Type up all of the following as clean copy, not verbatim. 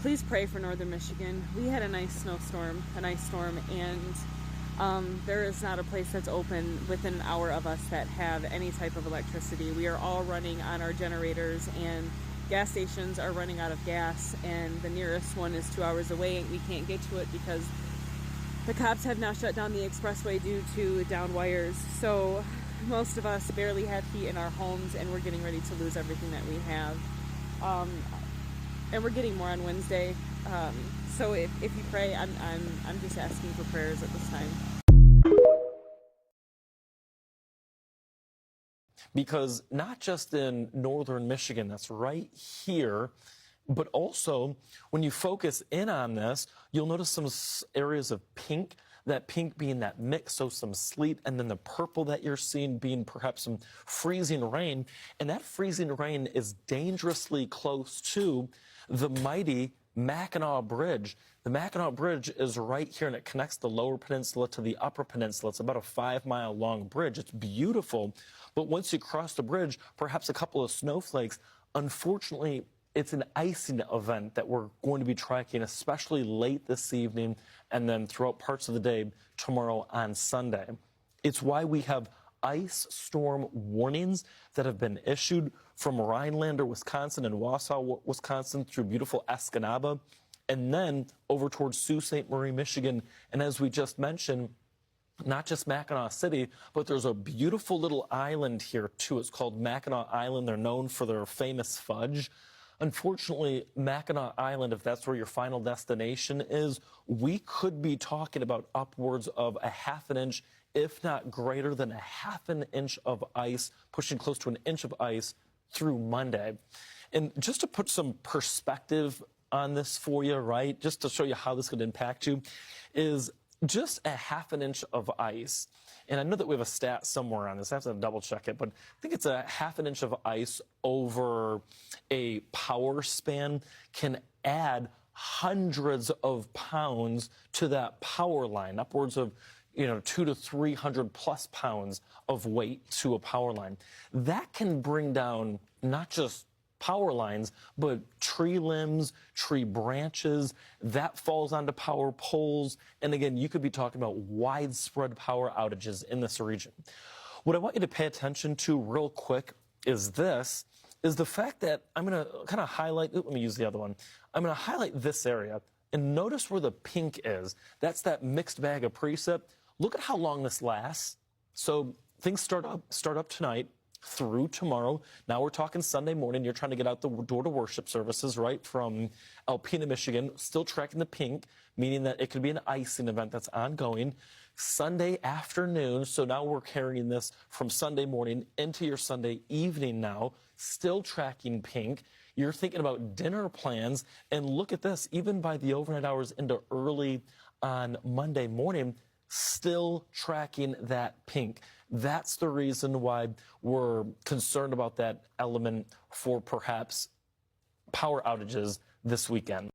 please pray for northern Michigan. We had a nice snowstorm, and there is not a place that's open within an hour of us that have any type of electricity. We are all running on our generators, and gas stations are running out of gas, and the nearest one is 2 hours away, and we can't get to it because the cops have now shut down the expressway due to down wires. So most of us barely have heat in our homes, and we're getting ready to lose everything that we have. And we're getting more on Wednesday. So if you pray, I'm just asking for prayers at this time. Because not just in northern Michigan, that's right here, but also when you focus in on this, you'll notice some areas of pink, that pink being that mix, so some sleet, and then the purple that you're seeing being perhaps some freezing rain. And that freezing rain is dangerously close to the mighty Mackinac Bridge. The Mackinac Bridge is right here, and it connects the lower peninsula to the upper peninsula. It's about a 5-mile long bridge. It's beautiful, but once you cross the bridge, perhaps a couple of snowflakes. Unfortunately, it's an icing event that we're going to be tracking, especially late this evening and then throughout parts of the day tomorrow on Sunday. It's why we have ice storm warnings that have been issued from Rhinelander, Wisconsin, and Wausau, Wisconsin, through beautiful Escanaba, and then over towards Sault Ste. Marie, Michigan. And as we just mentioned, not just Mackinac City, but there's a beautiful little island here, too. It's called Mackinac Island. They're known for their famous fudge. Unfortunately, Mackinac Island, if that's where your final destination is, we could be talking about upwards of a ½ an inch, if not greater than a ½ an inch of ice, pushing close to an inch of ice through Monday. And just to put some perspective on this for you, right, just to show you how this could impact you, is just a ½ an inch of ice. And I know that we have a stat somewhere on this. I have to double check it, but I think it's a ½ an inch of ice over a power span can add hundreds of pounds to that power line, upwards of 200 to 300 plus pounds of weight to a power line. That can bring down not just power lines, but tree limbs, tree branches, that falls onto power poles. And again, you could be talking about widespread power outages in this region. What I want you to pay attention to real quick is the fact that I'm going to kind of highlight, let me use the other one. I'm going to highlight this area, and notice where the pink is. That's that mixed bag of precip. Look at how long this lasts. So things start up tonight through tomorrow. Now we're talking Sunday morning. You're trying to get out the door to worship services, right, from Alpena, Michigan. Still tracking the pink, meaning that it could be an icing event that's ongoing. Sunday afternoon, so now we're carrying this from Sunday morning into your Sunday evening now, still tracking pink. You're thinking about dinner plans, and look at this, even by the overnight hours into early on Monday morning, still tracking that pink. That's the reason why we're concerned about that element for perhaps power outages this weekend.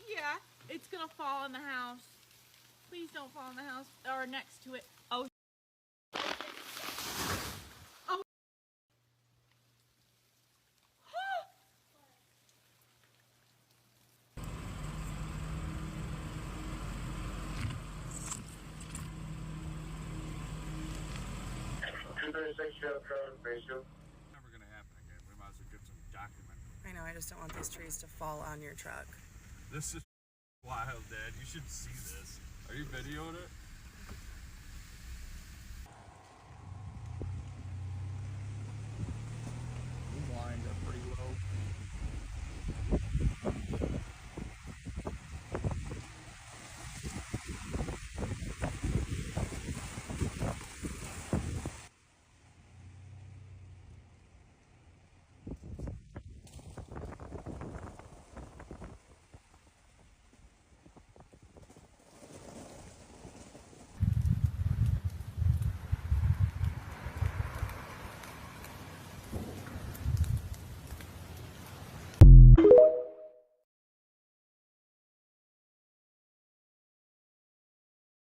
Yeah, it's gonna fall in the house. Please don't fall in the house or next to it. Oh. Oh. Never gonna happen again. We might as well get some document. I know, I just don't want these trees to fall on your truck. This is wild, Dad. You should see this. Are you videoing it?